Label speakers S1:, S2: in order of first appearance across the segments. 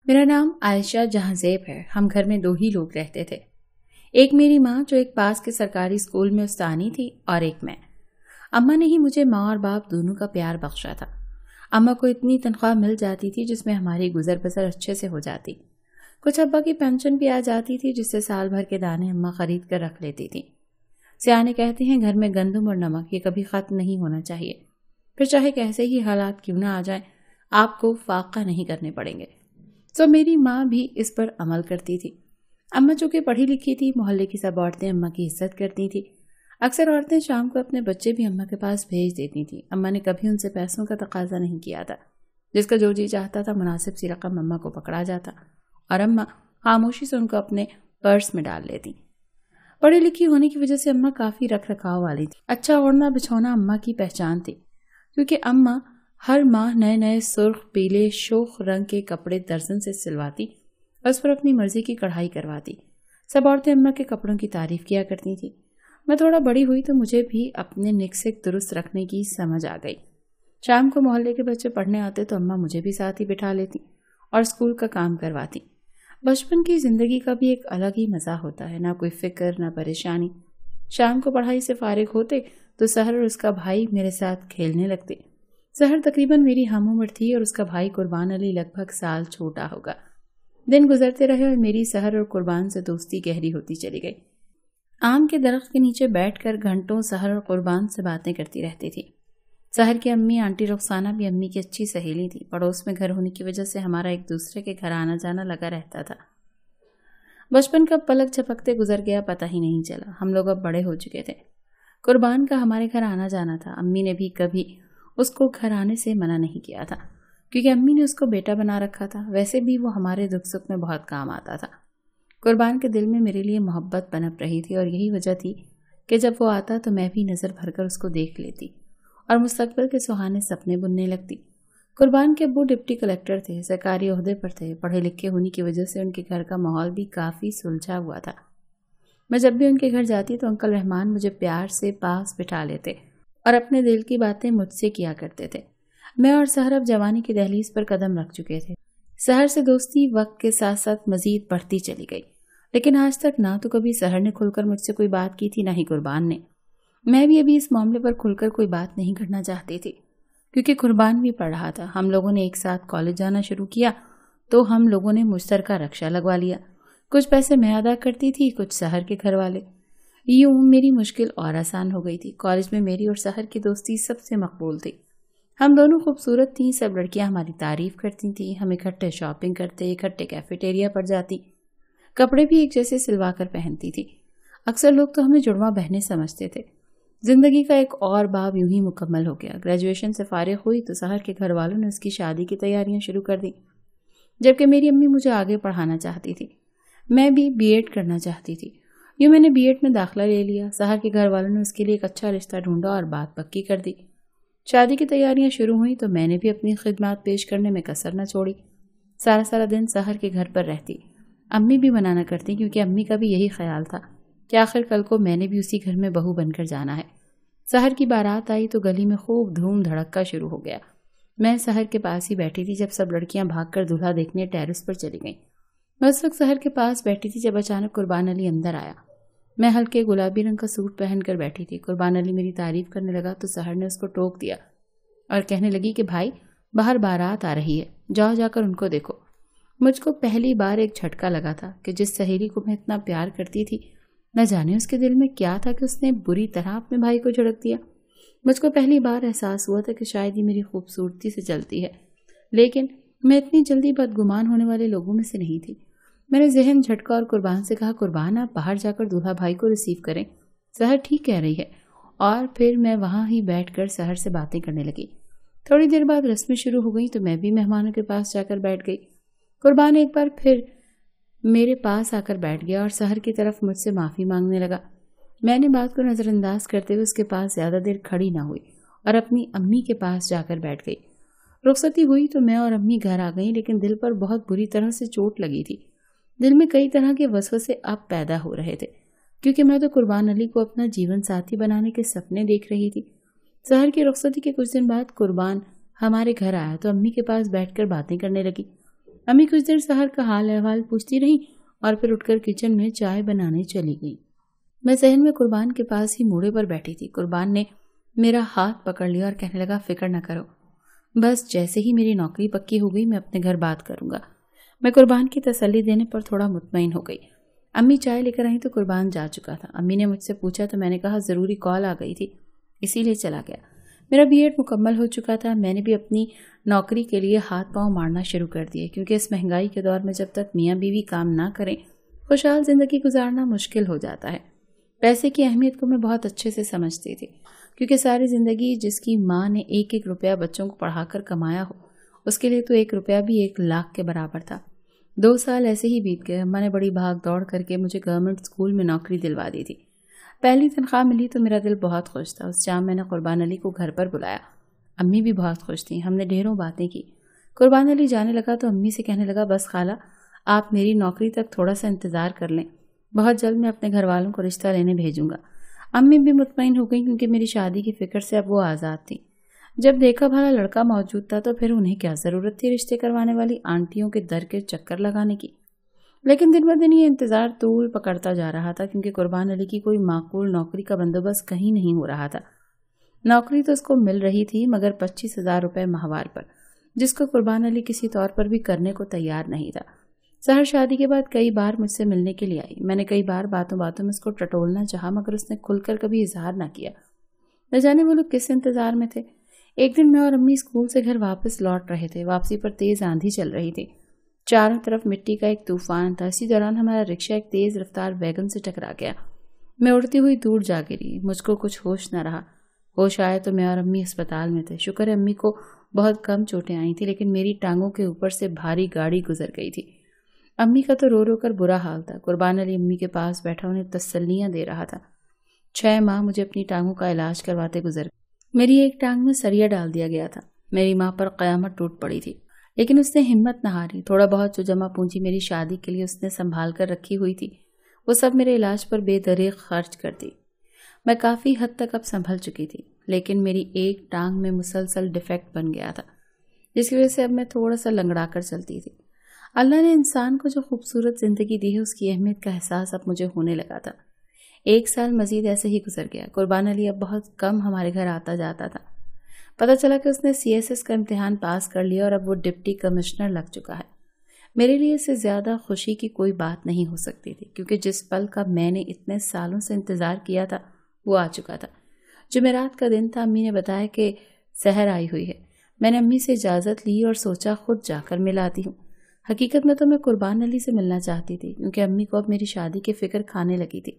S1: میرا نام عائشہ جہاں زیب ہے۔ ہم گھر میں 2 ہی لوگ رہتے تھے، ایک میری ماں جو ایک پاس کے سرکاری اسکول میں استانی تھی اور ایک میں۔ اماں نے ہی مجھے ماں اور باپ دونوں کا پیار بخشا تھا۔ اماں کو اتنی تنخواہ مل جاتی تھی جس میں ہماری گزر بسر اچھے سے ہو جاتی، کچھ ابا کی پینشن بھی آ جاتی تھی جس سے سال بھر کے دانے اماں خرید کر رکھ لیتی تھی۔ سیانے کہتے ہیں گھر میں گندم اور نمک یہ کبھی ختم نہیں ہونا چاہیے، پھر چاہے کیسے ہی حالات کیوں نہ آ جائیں آپ کو فاقہ نہیں کرنے پڑیں گے۔ تو میری ماں بھی اس پر عمل کرتی تھی۔ اماں چونکہ پڑھی لکھی تھی، محلے کی سب عورتیں اماں کی عزت کرتی تھی۔ اکثر عورتیں شام کو اپنے بچے بھی اماں کے پاس بھیج دیتی تھیں۔ اماں نے کبھی ان سے پیسوں کا تقاضا نہیں کیا تھا، جس کا جو جی چاہتا تھا مناسب سی رقم اماں کو پکڑا جاتا اور اماں خاموشی سے ان کو اپنے پرس میں ڈال لیتی۔ پڑھی لکھی ہونے کی وجہ سے اماں کافی رکھ رکھاؤ والی تھی۔ اچھا اوڑھنا بچھونا اماں کی پہچان تھی، کیونکہ اماں ہر ماہ نئے نئے سرخ پیلے شوخ رنگ کے کپڑے درزن سے سلواتی اور اس پر اپنی مرضی کی کڑھائی کرواتی۔ سب عورتیں اماں کے کپڑوں کی تعریف کیا کرتی تھی۔ میں تھوڑا بڑی ہوئی تو مجھے بھی اپنے نکسک درست رکھنے کی سمجھ آ گئی۔ شام کو محلے کے بچے پڑھنے آتے تو اماں مجھے بھی ساتھ ہی بٹھا لیتی اور اسکول کا کام کرواتی۔ بچپن کی زندگی کا بھی ایک الگ ہی مزہ ہوتا ہے، نہ کوئی فکر نہ پریشانی۔ شام کو پڑھائی سے فارغ ہوتے تو سحر اور اس کا بھائی میرے ساتھ کھیلنے لگتے۔ سحر تقریباً میری ہم عمر تھی اور اس کا بھائی قربان علی لگ بھگ سال چھوٹا ہوگا۔ دن گزرتے رہے اور میری سحر اور قربان سے دوستی گہری ہوتی چلی گئی۔ آم کے درخت کے نیچے بیٹھ کر گھنٹوں سحر اور قربان سے باتیں کرتی رہتی تھی۔ سحر کی امی آنٹی رخسانہ بھی امی کی اچھی سہیلی تھی۔ پڑوس میں گھر ہونے کی وجہ سے ہمارا ایک دوسرے کے گھر آنا جانا لگا رہتا تھا۔ بچپن کا پلک جھپکتے گزر گیا، پتہ ہی نہیں چلا۔ ہم لوگ اب بڑے ہو چکے تھے۔ قربان کا ہمارے گھر آنا جانا تھا۔ امی نے بھی کبھی اس کو گھر آنے سے منع نہیں کیا تھا، کیونکہ امی نے اس کو بیٹا بنا رکھا تھا۔ ویسے بھی وہ ہمارے دکھ سکھ میں بہت کام آتا تھا۔ قربان کے دل میں میرے لیے محبت پنپ رہی تھی اور یہی وجہ تھی کہ جب وہ آتا تو میں بھی نظر بھر کر اس کو دیکھ لیتی اور مستقبل کے سہانے سپنے بننے لگتی۔ قربان کے ابو ڈپٹی کلیکٹر تھے، سرکاری عہدے پر تھے۔ پڑھے لکھے ہونے کی وجہ سے ان کے گھر کا ماحول بھی کافی سلجھا ہوا تھا۔ میں جب بھی ان کے گھر جاتی تو انکل رحمان مجھے پیار سے پاس بٹھا لیتے اور اپنے دل کی باتیں مجھ سے کیا کرتے تھے۔ میں اور سحر اب جوانی کی دہلیز پر قدم رکھ چکے تھے۔ سحر سے دوستی وقت کے ساتھ ساتھ مزید بڑھتی چلی گئی، لیکن آج تک نہ تو کبھی سحر نے کھل کر مجھ سے کوئی بات کی تھی، نہ ہی قربان نے۔ میں بھی ابھی اس معاملے پر کھل کر کوئی بات نہیں کرنا چاہتی تھی، کیونکہ قربان بھی پڑھ رہا تھا۔ ہم لوگوں نے ایک ساتھ کالج جانا شروع کیا تو ہم لوگوں نے مشترکہ رکشہ لگوا لیا۔ کچھ پیسے میں ادا کرتی تھی، کچھ سحر کے گھر والے۔ یوں میری مشکل اور آسان ہو گئی تھی۔ کالج میں میری اور سحر کی دوستی سب سے مقبول تھی۔ ہم دونوں خوبصورت تھیں، سب لڑکیاں ہماری تعریف کرتی تھیں۔ ہم اکٹھے شاپنگ کرتے، اکٹھے کیفیٹیریا پر جاتی، کپڑے بھی ایک جیسے سلوا کر پہنتی تھی۔ اکثر لوگ تو ہمیں جڑواں بہنیں سمجھتے تھے۔ زندگی کا ایک اور باب یوں ہی مکمل ہو گیا۔ گریجویشن سے فارغ ہوئی تو سحر کے گھر والوں نے اس کی شادی کی تیاریاں شروع کر دی، جبکہ میری امی مجھے آگے پڑھانا چاہتی تھی۔ میں بھی بی ایڈ کرنا چاہتی تھی۔ یوں میں نے بی ایڈ میں داخلہ لے لیا۔ سحر کے گھر والوں نے اس کے لیے ایک اچھا رشتہ ڈھونڈا اور بات پکی کر دی۔ شادی کی تیاریاں شروع ہوئیں تو میں نے بھی اپنی خدمات پیش کرنے میں کسر نہ چھوڑی۔ سارا دن سحر کے گھر پر رہتی۔ امی بھی منع نہ کرتی، کیونکہ امی کا بھی یہی خیال تھا کہ آخر کل کو میں نے بھی اسی گھر میں بہو بن کر جانا ہے۔ سحر کی بارات آئی تو گلی میں خوب دھوم دھڑکا شروع ہو گیا۔ میں سحر کے پاس ہی بیٹھی تھی جب سب لڑکیاں بھاگ کر دولہا دیکھنے ٹیرس پر چلی گئیں۔ میں اس وقت سحر کے پاس بیٹھی تھی جب اچانک قربان علی اندر آیا۔ میں ہلکے گلابی رنگ کا سوٹ پہن کر بیٹھی تھی۔ قربان علی میری تعریف کرنے لگا تو سحر نے اس کو ٹوک دیا اور کہنے لگی کہ بھائی باہر بارات آ رہی ہے، جاؤ جا کر ان کو دیکھو۔ مجھ کو پہلی بار ایک جھٹکا لگا تھا کہ جس سہیلی کو میں اتنا پیار کرتی تھی، نہ جانے اس کے دل میں کیا تھا کہ اس نے بری طرح اپنے بھائی کو جھڑک دیا۔ مجھ کو پہلی بار احساس ہوا تھا کہ شاید یہ میری خوبصورتی سے جلتی ہے، لیکن میں اتنی جلدی بدگمان ہونے والے لوگوں میں سے نہیں تھی۔ میں نے ذہن جھٹکا اور قربان سے کہا، قربان آپ باہر جا کر دولہا بھائی کو ریسیو کریں، سحر ٹھیک کہہ رہی ہے۔ اور پھر میں وہاں ہی بیٹھ کر سحر سے باتیں کرنے لگی۔ تھوڑی دیر بعد رسمیں شروع ہو گئیں تو میں بھی مہمانوں کے پاس جا کر بیٹھ گئی۔ قربان ایک بار پھر میرے پاس آ کر بیٹھ گیا اور سحر کی طرف مجھ سے معافی مانگنے لگا۔ میں نے بات کو نظر انداز کرتے ہوئے اس کے پاس زیادہ دیر کھڑی نہ ہوئی اور اپنی امی کے پاس جا کر بیٹھ گئی۔ رخصتی ہوئی تو میں اور امی گھر آ گئیں، لیکن دل پر بہت بری طرح سے چوٹ لگی تھی۔ دل میں کئی طرح کے وسوسے اب پیدا ہو رہے تھے، کیونکہ میں تو قربان علی کو اپنا جیون ساتھی بنانے کے سپنے دیکھ رہی تھی۔ سحر کی رخصتی کے کچھ دن بعد قربان ہمارے گھر آیا تو امی کے پاس بیٹھ کر باتیں کرنے لگی۔ امی کچھ دیر سحر کا حال احوال پوچھتی رہی اور پھر اٹھ کر کچن میں چائے بنانے چلی گئی۔ میں صحن میں قربان کے پاس ہی موڑے پر بیٹھی تھی۔ قربان نے میرا ہاتھ پکڑ لیا اور کہنے لگا، فکر نہ کرو، بس جیسے ہی میری نوکری پکی ہو گئی میں اپنے گھر بات کروں گا۔ میں قربان کی تسلی دینے پر تھوڑا مطمئن ہو گئی۔ امی چائے لے کر آئی تو قربان جا چکا تھا۔ امی نے مجھ سے پوچھا تو میں نے کہا ضروری کال آ گئی تھی اسی لیے چلا گیا۔ میرا بی ایڈ مکمل ہو چکا تھا۔ میں نے بھی اپنی نوکری کے لیے ہاتھ پاؤں مارنا شروع کر دیے، کیونکہ اس مہنگائی کے دور میں جب تک میاں بیوی کام نہ کریں خوشحال زندگی گزارنا مشکل ہو جاتا ہے۔ پیسے کی اہمیت کو میں بہت اچھے سے سمجھتی تھی، کیونکہ ساری زندگی جس کی ماں نے ایک ایک روپیہ بچوں کو پڑھا کر کمایا ہو، اس کے لیے تو ایک روپیہ بھی 1,00,000 کے برابر تھا۔ 2 سال ایسے ہی بیت گئے۔ اماں نے بڑی بھاگ دوڑ کر کے مجھے گورنمنٹ اسکول میں نوکری دلوا دی تھی۔ پہلی تنخواہ ملی تو میرا دل بہت خوش تھا۔ اس شام میں نے قربان علی کو گھر پر بلایا۔ امی بھی بہت خوش تھیں۔ ہم نے ڈھیروں باتیں کی۔ قربان علی جانے لگا تو امی سے کہنے لگا، بس خالہ آپ میری نوکری تک تھوڑا سا انتظار کر لیں، بہت جلد میں اپنے گھر والوں کو رشتہ لینے بھیجوں گا۔ امی بھی مطمئن ہو گئی، کیونکہ میری شادی کی فکر سے اب وہ آزاد تھی۔ جب دیکھا بھلا لڑکا موجود تھا تو پھر انہیں کیا ضرورت تھی رشتے کروانے والی آنٹیوں کے در کے چکر لگانے کی۔ لیکن دن ب دن یہ انتظار طول پکڑتا جا رہا تھا، کیونکہ قربان علی کی کوئی معقول نوکری کا بندوبست کہیں نہیں ہو رہا تھا۔ نوکری تو اس کو مل رہی تھی مگر 25,000 روپے ماہوار پر، جس کو قربان علی کسی طور پر بھی کرنے کو تیار نہیں تھا۔ سحر شادی کے بعد کئی بار مجھ سے ملنے کے لیے آئی۔ میں نے کئی بار باتوں باتوں میں اس کو ٹٹولنا چاہا، مگر اس نے کھل کر کبھی اظہار نہ کیا۔ نہ جانے وہ لوگ کس انتظار میں تھے۔ ایک دن میں اور امی اسکول سے گھر واپس لوٹ رہے تھے۔ واپسی پر تیز آندھی چل رہی تھی، چاروں طرف مٹی کا ایک طوفان تھا۔ اسی دوران ہمارا رکشہ ایک تیز رفتار ویگن سے ٹکرا گیا۔ میں اڑتی ہوئی دور جا گری۔ مجھ کو کچھ ہوش نہ رہا۔ ہوش آئے تو میں اور امی اسپتال میں تھے۔ شکر ہے امی کو بہت کم چوٹیں آئی تھیں، لیکن میری ٹانگوں کے اوپر سے بھاری گاڑی گزر گئی تھی۔ امی کا تو رو رو کر برا حال تھا۔ قربان علی امی کے پاس بیٹھا انہیں تسلیاں دے رہا تھا۔ 6 ماہ مجھے اپنی ٹانگوں کا علاج کرواتے گزر گئے۔ میری ایک ٹانگ میں سریا ڈال دیا گیا تھا۔ میری ماں پر قیامت ٹوٹ پڑی تھی، لیکن اس نے ہمت نہ ہاری۔ تھوڑا بہت جو جمع پونجی میری شادی کے لیے اس نے سنبھال کر رکھی ہوئی تھی، وہ سب میرے علاج پر بے دریغ خرچ کر دی۔ میں کافی حد تک اب سنبھل چکی تھی، لیکن میری ایک ٹانگ میں مسلسل ڈیفیکٹ بن گیا تھا، جس کی وجہ سے اب میں تھوڑا سا لنگڑا کر چلتی تھی۔ اللہ نے انسان کو جو خوبصورت زندگی دی ہے، اس کی اہمیت کا احساس اب مجھے ہونے لگا تھا۔ 1 سال مزید ایسے ہی گزر گیا۔ قربان علی اب بہت کم ہمارے گھر آتا جاتا تھا۔ پتہ چلا کہ اس نے CSS کا امتحان پاس کر لیا اور اب وہ ڈپٹی کمشنر لگ چکا ہے۔ میرے لیے اس سے زیادہ خوشی کی کوئی بات نہیں ہو سکتی تھی، کیونکہ جس پل کا میں نے اتنے سالوں سے انتظار کیا تھا وہ آ چکا تھا۔ جمعرات کا دن تھا۔ امی نے بتایا کہ سحر آئی ہوئی ہے۔ میں نے امی سے اجازت لی اور سوچا خود جا کر مل آتی ہوں۔ حقیقت میں تو میں قربان علی سے ملنا چاہتی تھی، کیونکہ امی کو اب میری شادی کی فکر کھانے لگی تھی۔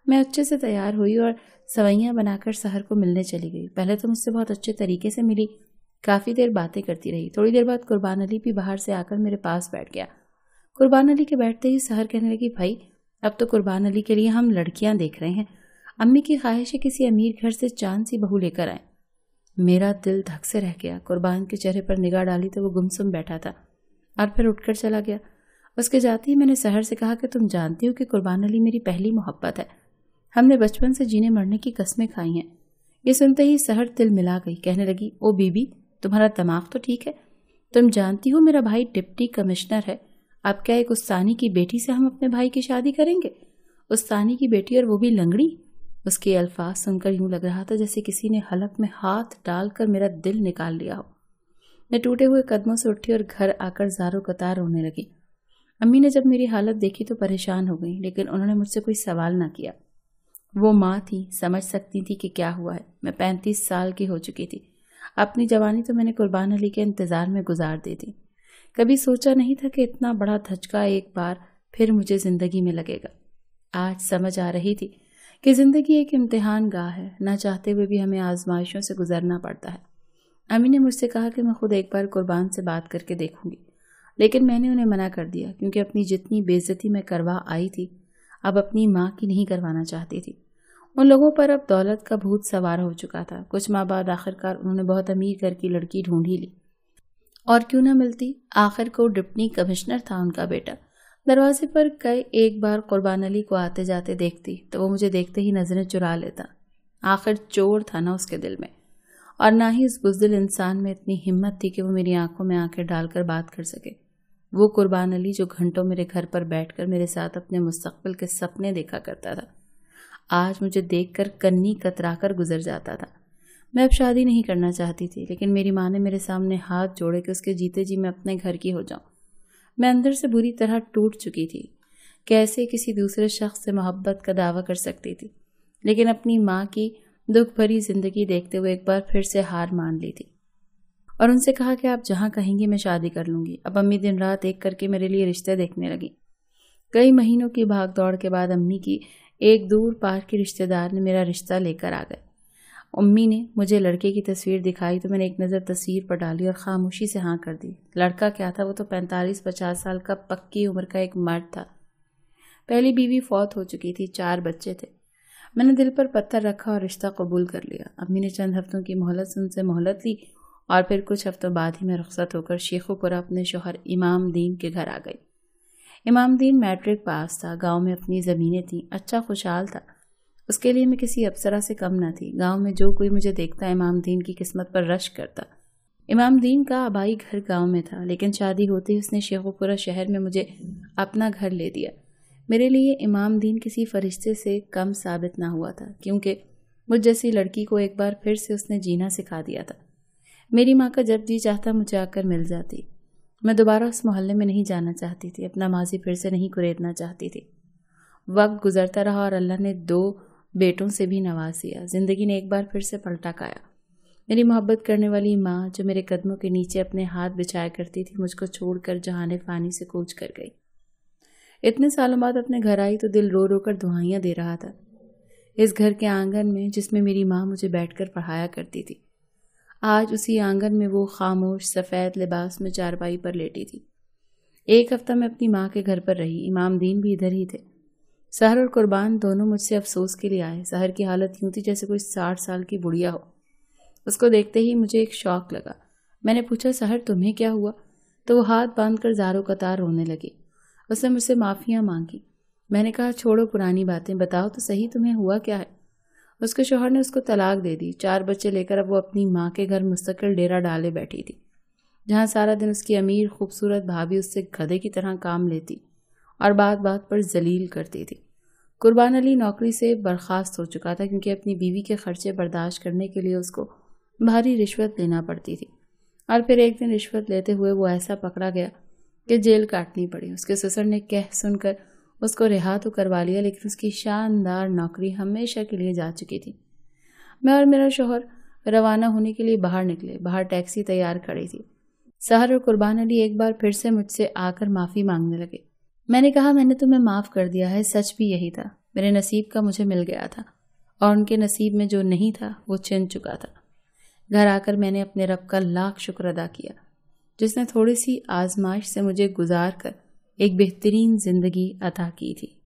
S1: میں اچھے سے تیار ہوئی اور سوئیاں بنا کر سحر کو ملنے چلی گئی۔ پہلے تو مجھ سے بہت اچھے طریقے سے ملی، کافی دیر باتیں کرتی رہی۔ تھوڑی دیر بعد قربان علی بھی باہر سے آ کر میرے پاس بیٹھ گیا۔ قربان علی کے بیٹھتے ہی سحر کہنے لگی، بھائی اب تو قربان علی کے لیے ہم لڑکیاں دیکھ رہے ہیں۔ امی کی خواہش ہے کسی امیر گھر سے چاند سی بہو لے کر آئیں۔ میرا دل دھک سے رہ گیا۔ قربان کے چہرے پر نگاہ ڈالی تو وہ گمسم بیٹھا تھا اور پھر اٹھ کر چلا گیا۔ اس کے جاتے ہی میں نے سحر سے کہا کہ تم جانتی ہو کہ قربان علی میری پہلی محبت ہے، ہم نے بچپن سے جینے مرنے کی قسمیں کھائی ہیں۔ یہ سنتے ہی سحر دل ملا گئی، کہنے لگی، او بی بی تمہارا دماغ تو ٹھیک ہے، تم جانتی ہو میرا بھائی ڈپٹی کمشنر ہے، اب کیا ایک استانی کی بیٹی سے ہم اپنے بھائی کی شادی کریں گے؟ استانی کی بیٹی اور وہ بھی لنگڑی؟ اس کے الفاظ سن کر یوں لگ رہا تھا جیسے کسی نے حلق میں ہاتھ ڈال کر میرا دل نکال لیا ہو۔ میں ٹوٹے ہوئے قدموں سے اٹھی اور گھر آ کر زاروں قطار رونے لگی۔ امی نے جب میری حالت دیکھی تو پریشان ہو گئی، لیکن انہوں نے مجھ سے کوئی سوال نہ کیا۔ وہ ماں تھی، سمجھ سکتی تھی کہ کیا ہوا ہے۔ میں 35 سال کی ہو چکی تھی۔ اپنی جوانی تو میں نے قربان علی کے انتظار میں گزار دی تھی۔ کبھی سوچا نہیں تھا کہ اتنا بڑا دھچکا ایک بار پھر مجھے زندگی میں لگے گا۔ آج سمجھ آ رہی تھی کہ زندگی ایک امتحان گاہ ہے، نہ چاہتے ہوئے بھی ہمیں آزمائشوں سے گزرنا پڑتا ہے۔ امی نے مجھ سے کہا کہ میں خود ایک بار قربان سے بات کر کے دیکھوں گی، لیکن میں نے انہیں منع کر دیا، کیونکہ اپنی جتنی بے عزتی میں کروا آئی تھی اب اپنی ماں کی نہیں کروانا چاہتی تھی۔ ان لوگوں پر اب دولت کا بھوت سوار ہو چکا تھا۔ کچھ ماہ بعد آخرکار انہوں نے بہت امیر گھر کی لڑکی ڈھونڈ ہی لی، اور کیوں نہ ملتی، آخر کو ڈپٹی کمشنر تھا ان کا بیٹا۔ دروازے پر کئی ایک بار قربان علی کو آتے جاتے دیکھتی تو وہ مجھے دیکھتے ہی نظریں چرا لیتا۔ آخر چور تھا نا اس کے دل میں، اور نہ ہی اس بزدل انسان میں اتنی ہمت تھی کہ وہ میری آنکھوں میں آنکھیں ڈال کر بات کر سکے۔ وہ قربان علی جو گھنٹوں میرے گھر پر بیٹھ کر میرے ساتھ اپنے مستقبل کے سپنے دیکھا کرتا تھا، آج مجھے دیکھ کر کنی کترا کر گزر جاتا تھا۔ میں اب شادی نہیں کرنا چاہتی تھی، لیکن میری ماں نے میرے سامنے ہاتھ جوڑے کہ اس کے جیتے جی میں اپنے گھر کی ہو جاؤں۔ میں اندر سے بری طرح ٹوٹ چکی تھی، کیسے کسی دوسرے شخص سے محبت کا دعویٰ کر سکتی تھی، لیکن اپنی ماں کی دکھ بھری زندگی دیکھتے ہوئے ایک بار پھر سے ہار مان لی تھی اور ان سے کہا کہ آپ جہاں کہیں گی میں شادی کر لوں گی۔ اب امی دن رات ایک کر کے میرے لیے رشتے دیکھنے لگی۔ کئی مہینوں کی بھاگ دوڑ کے بعد امی کی ایک دور پار کی رشتے دار نے میرا رشتہ لے کر آ گئے۔ امی نے مجھے لڑکے کی تصویر دکھائی تو میں نے ایک نظر تصویر پر ڈالی اور خاموشی سے ہاں کر دی۔ لڑکا کیا تھا، وہ تو 45-50 سال کا پکی عمر کا ایک مرد تھا۔ پہلی بیوی فوت ہو چکی تھی، 4 بچے تھے۔ میں نے دل پر پتھر رکھا اور رشتہ قبول کر لیا۔ امی نے چند ہفتوں کی مہلت سے ان سے مہلت لی اور پھر کچھ ہفتوں بعد ہی میں رخصت ہو کر شیخو پورہ اپنے شوہر امام دین کے گھر آ گئی۔ امام دین میٹرک پاس تھا، گاؤں میں اپنی زمینیں تھیں، اچھا خوشحال تھا۔ اس کے لیے میں کسی افسرہ سے کم نہ تھی۔ گاؤں میں جو کوئی مجھے دیکھتا امام دین کی قسمت پر رشک کرتا۔ امام دین کا آبائی گھر گاؤں میں تھا، لیکن شادی ہوتے ہی اس نے شیخو پورہ شہر میں مجھے اپنا گھر لے دیا۔ میرے لیے امام دین کسی فرشتے سے کم ثابت نہ ہوا تھا، کیونکہ مجھ جیسی لڑکی کو ایک بار پھر سے اس نے جینا سکھا دیا تھا۔ میری ماں کا جب جی چاہتا مجھے آ کر مل جاتی۔ میں دوبارہ اس محلے میں نہیں جانا چاہتی تھی، اپنا ماضی پھر سے نہیں کریدنا چاہتی تھی۔ وقت گزرتا رہا اور اللہ نے 2 بیٹوں سے بھی نواز دیا۔ زندگی نے ایک بار پھر سے پلٹا کھایا۔ میری محبت کرنے والی ماں جو میرے قدموں کے نیچے اپنے ہاتھ بچھایا کرتی تھی، مجھ کو چھوڑ کر جہان فانی سے کوچ کر گئی۔ اتنے سالوں بعد اپنے گھر آئی تو دل رو رو کر دعائیاں دے رہا تھا۔ اس گھر کے آنگن میں جس میں میری ماں مجھے بیٹھ کر پڑھایا کرتی تھی، آج اسی آنگن میں وہ خاموش سفید لباس میں چارپائی پر لیٹی تھی۔ ایک ہفتہ میں اپنی ماں کے گھر پر رہی، امام دین بھی ادھر ہی تھے۔ سحر اور قربان دونوں مجھ سے افسوس کے لیے آئے۔ سحر کی حالت یوں تھی جیسے کوئی 60 سال کی بڑھیا ہو۔ اس کو دیکھتے ہی مجھے ایک شوق لگا۔ میں نے پوچھا، سحر تمہیں کیا ہوا؟ تو وہ ہاتھ باندھ کر زاروں قطار رونے لگی۔ اس نے مجھ سے معافیاں مانگی۔ میں نے کہا، چھوڑو پرانی باتیں، بتاؤ تو صحیح تمہیں ہوا کیا ہے؟ اس کے شوہر نے اس کو طلاق دے دی۔ 4 بچے لے کر اب وہ اپنی ماں کے گھر مستقل ڈیرا ڈالے بیٹھی تھی، جہاں سارا دن اس کی امیر خوبصورت بھابھی اس سے گدھے کی طرح کام لیتی اور بات بات پر ذلیل کرتی تھی۔ قربان علی نوکری سے برخاست ہو چکا تھا، کیونکہ اپنی بیوی کے خرچے برداشت کرنے کے لیے اس کو بھاری رشوت لینا پڑتی تھی، اور پھر ایک دن رشوت لیتے ہوئے وہ ایسا پکڑا گیا کہ جیل کاٹنی پڑی۔ اس کے سسر نے کہہ سن کر اس کو رہا تو کروا لیا، لیکن اس کی شاندار نوکری ہمیشہ کے لیے جا چکی تھی۔ میں اور میرا شوہر روانہ ہونے کے لیے باہر نکلے۔ باہر ٹیکسی تیار کھڑی تھی۔ سحر اور قربان علی ایک بار پھر سے مجھ سے آ کر معافی مانگنے لگے۔ میں نے کہا، میں نے تمہیں معاف کر دیا ہے، سچ بھی یہی تھا۔ میرے نصیب کا مجھے مل گیا تھا، اور ان کے نصیب میں جو نہیں تھا وہ چھن چکا تھا۔ گھر آ کر میں نے اپنے رب کا لاکھ شکر ادا کیا، جس نے تھوڑی سی آزمائش سے مجھے گزار کر ایک بہترین زندگی عطا کی تھی۔